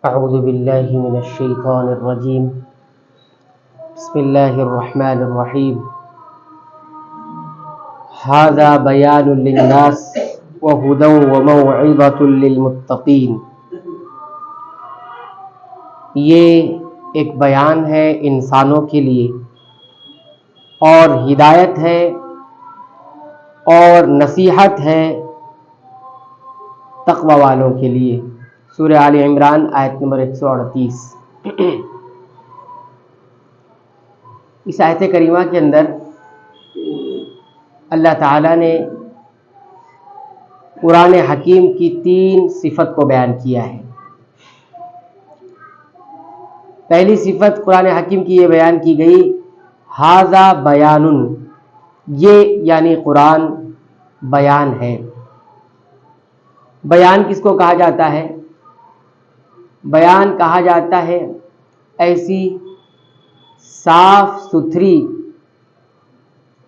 اعوذ باللہ من الشیطان الرجیم بسم اللہ الرحمن الرحیم ھذا بیان للناس وہدی وموعظۃ للمتقین۔ یہ ایک بیان ہے انسانوں کے لیے اور ہدایت ہے اور نصیحت ہے تقوی والوں کے لیے۔ سورہ آل عمران آیت نمبر 138۔ اس آیت کریمہ کے اندر اللہ تعالیٰ نے قرآن حکیم کی 3 صفت کو بیان کیا ہے۔ پہلی صفت قرآن حکیم کی یہ بیان کی گئی، ھذا بیان، یہ یعنی قرآن بیان ہے۔ بیان کس کو کہا جاتا ہے؟ بیان کہا جاتا ہے ایسی صاف ستھری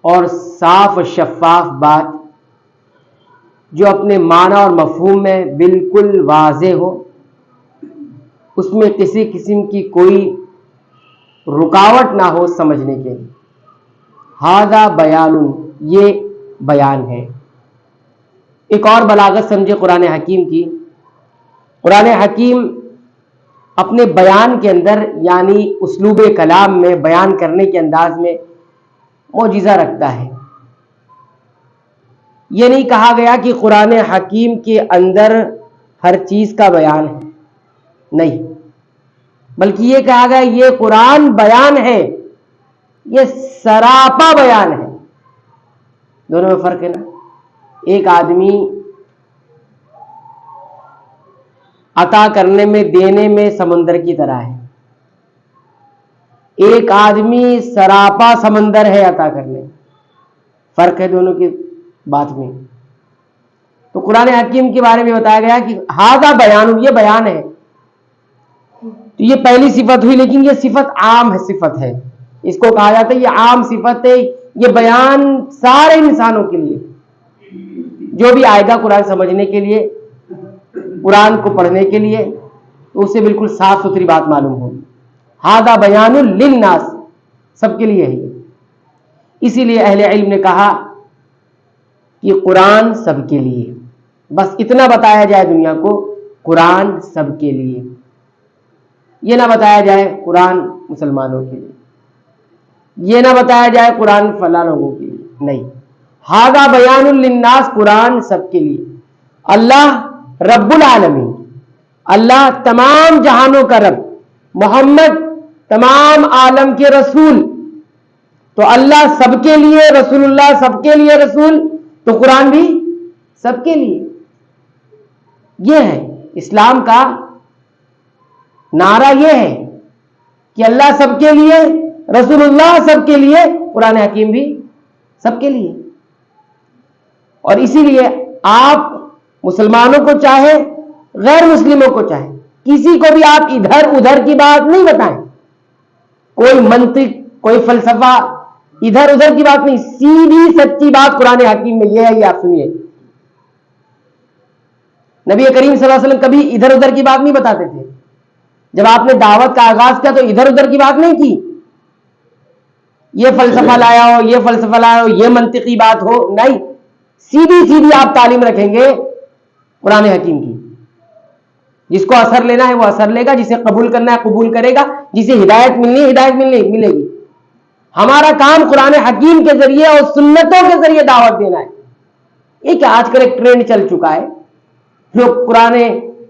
اور صاف شفاف بات جو اپنے معنی اور مفہوم میں بالکل واضح ہو، اس میں کسی قسم کی کوئی رکاوٹ نہ ہو سمجھنے کے لیے۔ ھذا بیان، یہ بیان ہے۔ ایک اور بلاغت سمجھے قرآن حکیم کی۔ قرآن حکیم اپنے بیان کے اندر یعنی اسلوب کلام میں، بیان کرنے کے انداز میں معجزہ رکھتا ہے۔ یہ نہیں کہا گیا کہ قرآن حکیم کے اندر ہر چیز کا بیان ہے، نہیں، بلکہ یہ کہا گیا یہ قرآن بیان ہے، یہ سراپا بیان ہے۔ دونوں میں فرق ہے نا۔ ایک آدمی عطا کرنے میں، دینے میں سمندر کی طرح ہے، ایک آدمی سراپا سمندر ہے عطا کرنے۔ فرق ہے دونوں کی بات میں۔ تو قرآن حکیم کے بارے میں بتایا گیا کہ ھذا بیان، یہ بیان ہے۔ تو یہ پہلی صفت ہوئی، لیکن یہ صفت عام ہے، صفت ہے، اس کو کہا جاتا ہے یہ عام صفت ہے، یہ بیان سارے انسانوں کے لیے، جو بھی آئے گا قرآن سمجھنے کے لیے، قرآن کو پڑھنے کے لیے، تو اسے بالکل صاف ستھری بات معلوم ہوگی۔ ھذا بیان للناس، سب کے لیے ہے یہ۔ اسی لیے اہل علم نے کہا کہ قرآن سب کے لیے، بس اتنا بتایا جائے دنیا کو، قرآن سب کے لیے، یہ نہ بتایا جائے قرآن مسلمانوں کے لیے، یہ نہ بتایا جائے قرآن فلاں لوگوں کے لیے، نہیں، ھذا بیان للناس، قرآن سب کے لیے۔ اللہ رب العالمین، اللہ تمام جہانوں کا رب، محمد تمام عالم کے رسول، تو اللہ سب کے لیے رسول، اللہ سب کے لیے رسول، تو قرآن بھی سب کے لیے۔ یہ ہے اسلام کا نعرہ، یہ ہے کہ اللہ سب کے لیے، رسول اللہ سب کے لیے، قرآن حکیم بھی سب کے لیے۔ اور اسی لیے آپ مسلمانوں کو چاہے غیر مسلموں کو چاہے، کسی کو بھی آپ ادھر ادھر کی بات نہیں بتائیں، کوئی منطق، کوئی فلسفہ، ادھر ادھر کی بات نہیں، سیدھی سچی بات قرآن حکیم میں یہ ہے، یہ آپ سنیے۔ نبی کریم صلی اللہ علیہ وسلم کبھی ادھر ادھر کی بات نہیں بتاتے تھے۔ جب آپ نے دعوت کا آغاز کیا تو ادھر ادھر کی بات نہیں کی، یہ فلسفہ لایا ہو، یہ فلسفہ لایا ہو، یہ منطقی بات ہو، نہیں، سیدھی سیدھی آپ تعلیم رکھیں گے قرآن حکیم کی۔ جس کو اثر لینا ہے وہ اثر لے گا، جسے قبول کرنا ہے قبول کرے گا، جسے ہدایت ملنی ہے ہدایت ملے گی۔ ہمارا کام قرآن حکیم کے ذریعے اور سنتوں کے ذریعے دعوت دینا ہے۔ یہ کیا آج کل ایک ٹرینڈ چل چکا ہے، لوگ قرآن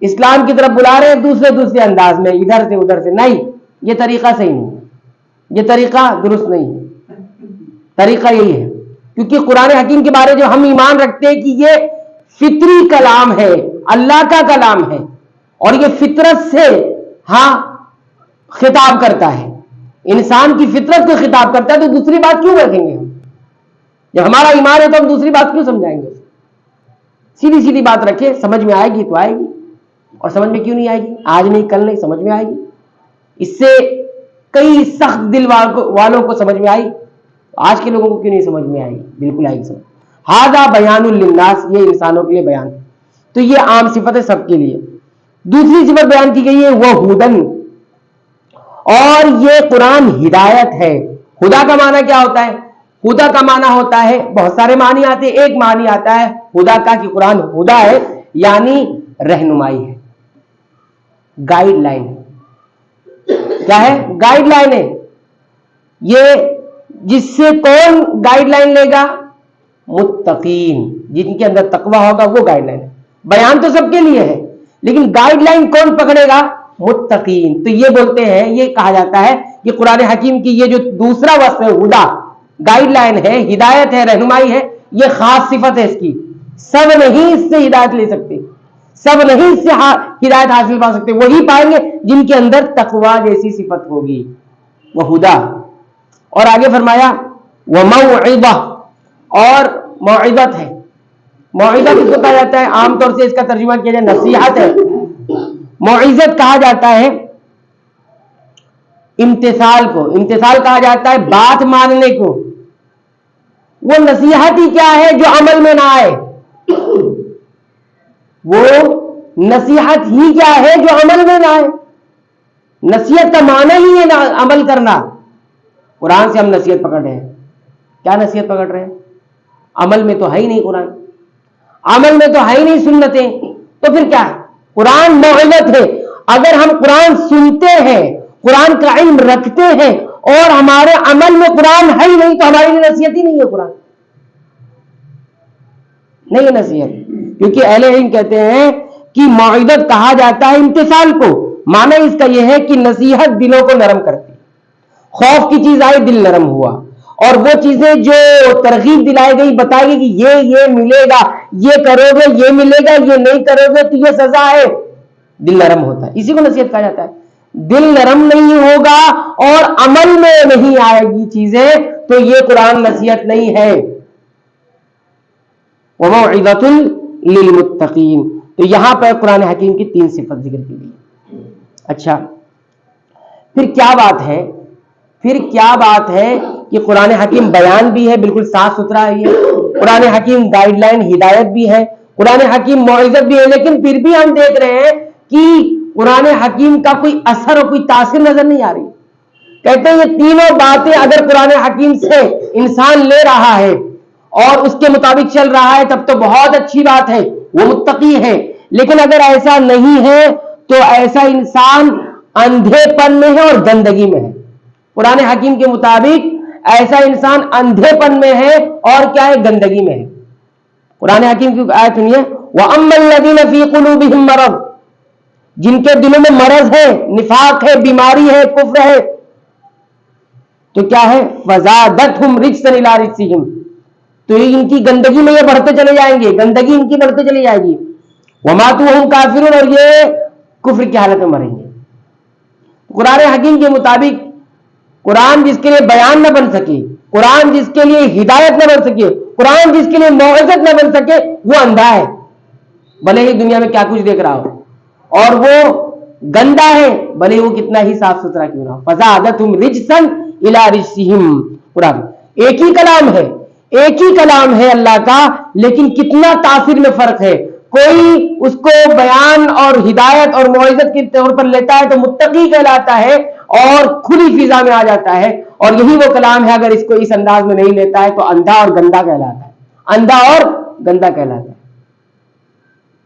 اسلام کی طرف بلا رہے ہیں دوسرے انداز میں، ادھر سے ادھر سے، نہیں، یہ طریقہ صحیح نہیں ہے، یہ طریقہ درست نہیں ہے۔ طریقہ یہی ہے، کیونکہ قرآن حکیم کے بارے جو ہم ایمان رکھتے ہیں کہ یہ فطری کلام ہے، اللہ کا کلام ہے، اور یہ فطرت سے خطاب کرتا ہے، انسان کی فطرت کو خطاب کرتا ہے، تو دوسری بات کیوں رکھیں گے ہم؟ جب ہمارا ایمان ہے تو ہم دوسری بات کیوں سمجھائیں گے؟ سیدھی سیدھی بات رکھے، سمجھ میں آئے گی تو آئے گی، اور سمجھ میں کیوں نہیں آئے گی؟ آج نہیں کل نہیں، سمجھ میں آئے گی۔ اس سے کئی سخت دل والوں کو سمجھ میں آئی، آج کے لوگوں کو کیوں نہیں سمجھ میں آئے گی؟ بالکل آئے گی سمجھ۔ ھذا بیان للناس، یہ انسانوں کے لیے بیان ہے۔ تو یہ عام صفت ہے سب کے لیے۔ دوسری صفت بیان کی گئی ہے وہ ہدن، اور یہ قرآن ہدایت ہے۔ ہدا کا معنی کیا ہوتا ہے؟ ہدا کا معنی ہوتا ہے، بہت سارے معنی آتے ہیں، ایک معنی آتا ہے ہدا کا کہ قرآن ہدا ہے، یعنی رہنمائی ہے، گائیڈ لائن ہے۔ کیا ہے؟ گائیڈ لائن ہے۔ یہ جس سے کون گائیڈ لائن لے گا؟ متقین، جن کے اندر تقوی ہوگا وہ گائیڈ لائن ہے۔ بیان تو سب کے لیے ہے، لیکن گائیڈ لائن کون پکڑے گا؟ متقین۔ تو یہ بولتے ہیں، یہ کہا جاتا ہے کہ قرآن حکیم کی یہ جو دوسرا وصف ہے ہدا، گائیڈ لائن ہے، ہدایت ہے، رہنمائی ہے، یہ خاص صفت ہے اس کی۔ سب نہیں اس سے ہدایت لے سکتے، سب نہیں اس سے ہدایت حاصل پا سکتے، وہی پائیں گے جن کے اندر تقوی جیسی صفت ہوگی، وہ ہدا۔ اور آگے فرمایا وموعظہ، اور موعظت ہے۔ موعظت اس کو کہا جاتا ہے، عام طور سے اس کا ترجمہ کیا جائے نصیحت ہے۔ موعظت کہا جاتا ہے امتثال کو، امتثال کہا جاتا ہے بات ماننے کو۔ وہ نصیحت ہی کیا ہے جو عمل میں نہ آئے؟ وہ نصیحت ہی کیا ہے جو عمل میں نہ آئے؟ نصیحت کا معنی ہی ہے عمل کرنا۔ قرآن سے ہم نصیحت پکڑ رہے ہیں، کیا نصیحت پکڑ رہے ہیں؟ عمل میں تو ہے ہی نہیں قرآن، عمل میں تو ہے ہی نہیں سنتیں، تو پھر کیا ہے؟ قرآن موعظت ہے۔ اگر ہم قرآن سنتے ہیں، قرآن کا علم رکھتے ہیں اور ہمارے عمل میں قرآن ہے ہی نہیں، تو ہماری نصیحت ہی نہیں ہے، قرآن نہیں ہے نصیحت۔ کیونکہ اہل علم کہتے ہیں کہ موعظت کہا جاتا ہے امتثال کو، معنی اس کا یہ ہے کہ نصیحت دلوں کو نرم کرتی، خوف کی چیز آئی دل نرم ہوا، اور وہ چیزیں جو ترغیب دلائی گئی، بتائی گئی کہ یہ ملے گا، یہ کرو گے یہ ملے گا، یہ نہیں کرو گے تو یہ سزا ہے، دل نرم ہوتا ہے، اسی کو نصیحت کہا جاتا ہے۔ دل نرم نہیں ہوگا اور عمل میں نہیں آئے گی چیزیں، تو یہ قرآن نصیحت نہیں ہے۔ وموعظۃ للمتقین، تو یہاں پر قرآن حکیم کی 3 صفت ذکر کی گئی۔ اچھا، پھر کیا بات ہے؟ پھر کیا بات ہے کہ قرآن حکیم بیان بھی ہے، بالکل صاف ستھرا ہے یہ، قرآن حکیم گائیڈ لائن ہدایت بھی ہے، قرآن حکیم موعظت بھی ہے، لیکن پھر بھی ہم دیکھ رہے ہیں کہ قرآن حکیم کا کوئی اثر اور کوئی تاثیر نظر نہیں آ رہی۔ کہتے ہیں یہ تینوں باتیں اگر قرآن حکیم سے انسان لے رہا ہے اور اس کے مطابق چل رہا ہے تب تو بہت اچھی بات ہے، وہ متقی ہے۔ لیکن اگر ایسا نہیں ہے تو ایسا انسان اندھے پن میں ہے اور گندگی میں ہے۔ قرآن حکیم کے مطابق ایسا انسان اندھے پن میں ہے اور کیا ہے؟ گندگی میں ہے۔ قرآن حکیم کی آیت سنیے، وَأَمَّا الَّذِينَ فِي قُلُوبِهِم مَرَضٌ، جن کے دلوں میں مرض ہے، نفاق ہے، بیماری ہے، کفر ہے، تو کیا ہے؟ فَزَادَتْهُمْ رِجْسًا إِلَىٰ رِجْسِهِمْ، تو ان کی گندگی میں یہ بڑھتے چلے جائیں گے، گندگی ان کی بڑھتے چلی جائے گی۔ وَمَاتُوا وَهُمْ كَافِرُونَ، اور یہ کفر کی حالت میں مریں گے۔ قرآن حکیم کے مطابق قرآن جس کے لیے بیان نہ بن سکے، قرآن جس کے لیے ہدایت نہ بن سکے، قرآن جس کے لیے موعظت نہ بن سکے، وہ اندھا ہے، بھلے ہی دنیا میں کیا کچھ دیکھ رہا ہو، اور وہ گندا ہے بھلے وہ کتنا ہی صاف ستھرا کیوں نہ ہو۔ فَزَادَتْهُمْ رِجْسًا إِلَىٰ رِجْسِهِمْ، قرآن ایک ہی کلام ہے، ایک ہی کلام ہے اللہ کا، لیکن کتنا تاثیر میں فرق ہے۔ کوئی اس کو بیان اور ہدایت اور موعظت کے طور پر لیتا ہے تو متقی کہلاتا ہے اور کھلی فضا میں آ جاتا ہے، اور یہی وہ کلام ہے اگر اس کو اس انداز میں نہیں لیتا ہے تو اندھا اور گندا کہلاتا ہے، اندھا اور گندا کہلاتا ہے۔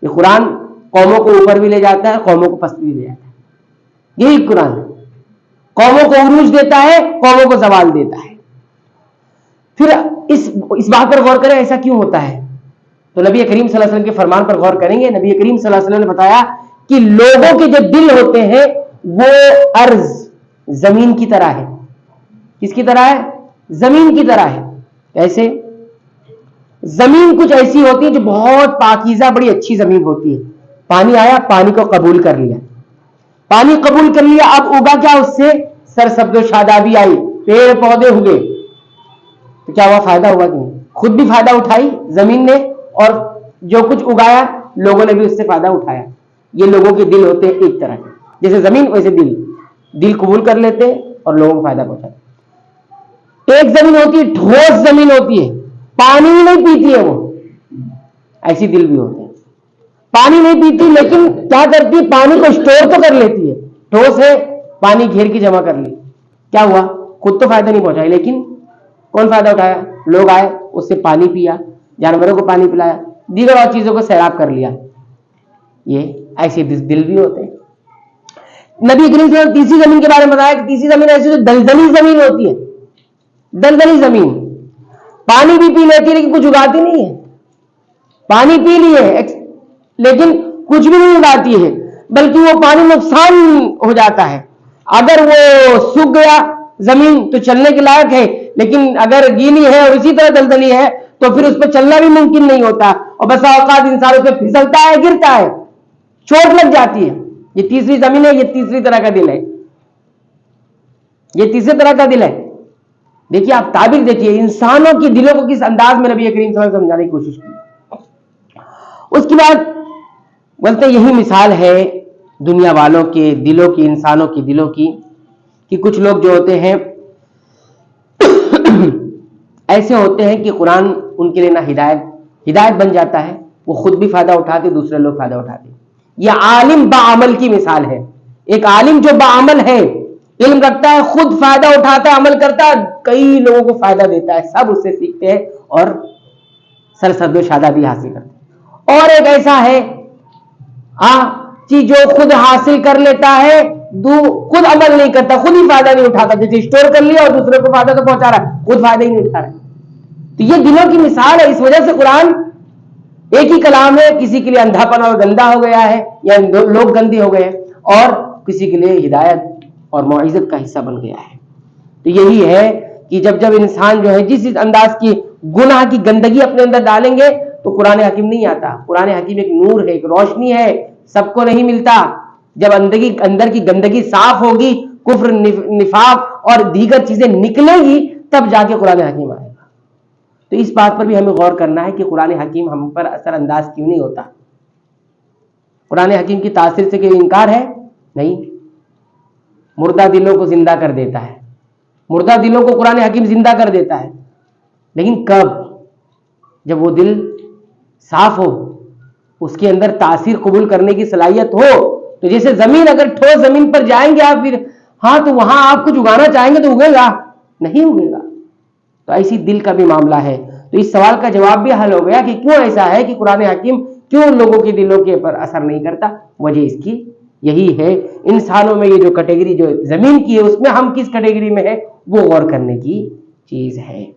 یہ قرآن قوموں کو اوپر بھی لے جاتا ہے، قوموں کو پست بھی لے جاتا ہے، یہی قرآن ہے، قوموں کو عروج دیتا ہے، قوموں کو زوال دیتا ہے۔ پھر اس بات پر غور کریں ایسا کیوں ہوتا ہے، تو نبی کریم صلی اللہ علیہ وسلم کے فرمان پر غور کریں گے۔ نبی کریم صلی اللہ علیہ وسلم نے بتایا کہ لوگوں کے جو دل ہوتے ہیں وہ ارض، زمین کی طرح ہے۔ کس کی طرح ہے؟ زمین کی طرح ہے۔ کیسے؟ زمین کچھ ایسی ہوتی ہے جو بہت پاکیزہ، بڑی اچھی زمین ہوتی ہے، پانی آیا، پانی کو قبول کر لیا، پانی قبول کر لیا، اب اگا کیا اس سے؟ سرسبز و شادابی آئی، پیڑ پودے ہوئے، تو کیا ہوا؟ فائدہ ہوا کہ نہیں؟ خود بھی فائدہ اٹھائی زمین نے، اور جو کچھ اگایا لوگوں نے بھی اس سے فائدہ اٹھایا۔ یہ لوگوں کے دل ہوتے ہیں ایک طرح کے، جیسے زمین ویسے دل قبول کر لیتے ہیں اور لوگوں کو فائدہ پہنچاتے۔ ایک زمین ہوتی ہے، ٹھوس زمین ہوتی ہے، پانی نہیں پیتی ہے وہ، ایسی دل بھی ہوتے ہیں۔ پانی نہیں پیتی لیکن کیا کرتی ہے, پانی کو اسٹور تو کر لیتی ہے, ٹھوس ہے پانی گھیر کے جمع کر لی, کیا ہوا, خود تو فائدہ نہیں پہنچائی لیکن کون فائدہ اٹھایا, لوگ آئے اس سے پانی پیا, جانوروں کو پانی پلایا, دیگر اور چیزوں کو سیراب کر لیا. یہ ایسے دل بھی ہوتے ہیں. نبی کریم صلی اللہ علیہ وسلم تیسری زمین کے بارے میں بتایا کہ تیسری زمین ایسی جو دلدلی زمین ہوتی ہے, دلدلی زمین, پانی بھی پی لیتی ہے لیکن کچھ اگاتی نہیں ہے, پانی پی لیے لیکن کچھ بھی نہیں اگاتی ہے, بلکہ وہ پانی نقصان ہو جاتا ہے. اگر وہ سوکھ گیا زمین تو چلنے کے لائق ہے, لیکن اگر گیلی ہے اور اسی طرح دلدلی ہے تو پھر اس پہ چلنا بھی ممکن نہیں ہوتا, اور بسا اوقات انسان اس پہ پھسلتا ہے, گرتا ہے, چوٹ لگ جاتی ہے. یہ تیسری زمین ہے, یہ تیسری طرح کا دل ہے, یہ تیسری طرح کا دل ہے. دیکھیے آپ تعبیر دیکھیے, انسانوں کے دلوں کو کس انداز میں نبی کریم صلی اللہ علیہ وسلم سمجھانے کی کوشش کی. اس کے بعد بولتے یہی مثال ہے دنیا والوں کے دلوں کی, انسانوں کے دلوں کی, کہ کچھ لوگ جو ہوتے ہیں ایسے ہوتے ہیں کہ قرآن ان کے لیے نہ ہدایت بن جاتا ہے, وہ خود بھی فائدہ اٹھاتے, دوسرے لوگ فائدہ اٹھاتے. یہ عالم باعمل کی مثال ہے. ایک عالم جو باعمل ہے, علم رکھتا ہے, خود فائدہ اٹھاتا ہے, عمل کرتا ہے, کئی لوگوں کو فائدہ دیتا ہے, سب اس سے سیکھتے ہیں اور سرسبز و شادہ بھی حاصل کرتے ہیں. اور ایک ایسا ہے کہ جو خود حاصل کر لیتا ہے, خود عمل نہیں کرتا, خود ہی فائدہ نہیں اٹھاتا, جیسے اسٹور کر لیا اور دوسرے کو فائدہ تو پہنچا رہا ہے, خود فائدہ ہی نہیں اٹھا رہا. تو یہ دلوں کی مثال ہے. اس وجہ سے قرآن ایک ہی کلام ہے, کسی کے لیے اندھا پن اور گندا ہو گیا ہے, یا لوگ گندے ہو گئے, اور کسی کے لیے ہدایت اور موعظت کا حصہ بن گیا ہے. تو یہی ہے کہ جب انسان جو ہے جس انداز کی گناہ کی گندگی اپنے اندر ڈالیں گے تو قرآن حکیم نہیں آتا. قرآن حکیم ایک نور ہے, ایک روشنی ہے, سب کو نہیں ملتا. جب اندر کی گندگی صاف ہوگی, کفر, نفاق اور دیگر چیزیں نکلے گی, تب جا کے قرآن حکیم آئے گا. تو اس بات پر بھی ہمیں غور کرنا ہے کہ قرآن حکیم ہم پر اثر انداز کیوں نہیں ہوتا. قرآن حکیم کی تاثیر سے کوئی انکار ہے نہیں. مردہ دلوں کو زندہ کر دیتا ہے, مردہ دلوں کو قرآن حکیم زندہ کر دیتا ہے, لیکن کب؟ جب وہ دل صاف ہو, اس کے اندر تاثیر قبول کرنے کی صلاحیت ہو. تو جیسے زمین, اگر ٹھوس زمین پر جائیں گے آپ, پھر تو وہاں آپ کچھ اگانا چاہیں گے تو اگے گا نہیں, اگے گا. تو ایسی دل کا بھی معاملہ ہے. تو اس سوال کا جواب بھی حل ہو گیا کہ کیوں ایسا ہے کہ قرآن حکیم کیوں لوگوں کے دلوں کے پر اثر نہیں کرتا. وجہ اس کی یہی ہے, انسانوں میں یہ جو کیٹیگری جو زمین کی ہے, اس میں ہم کس کیٹیگری میں ہے وہ غور کرنے کی چیز ہے.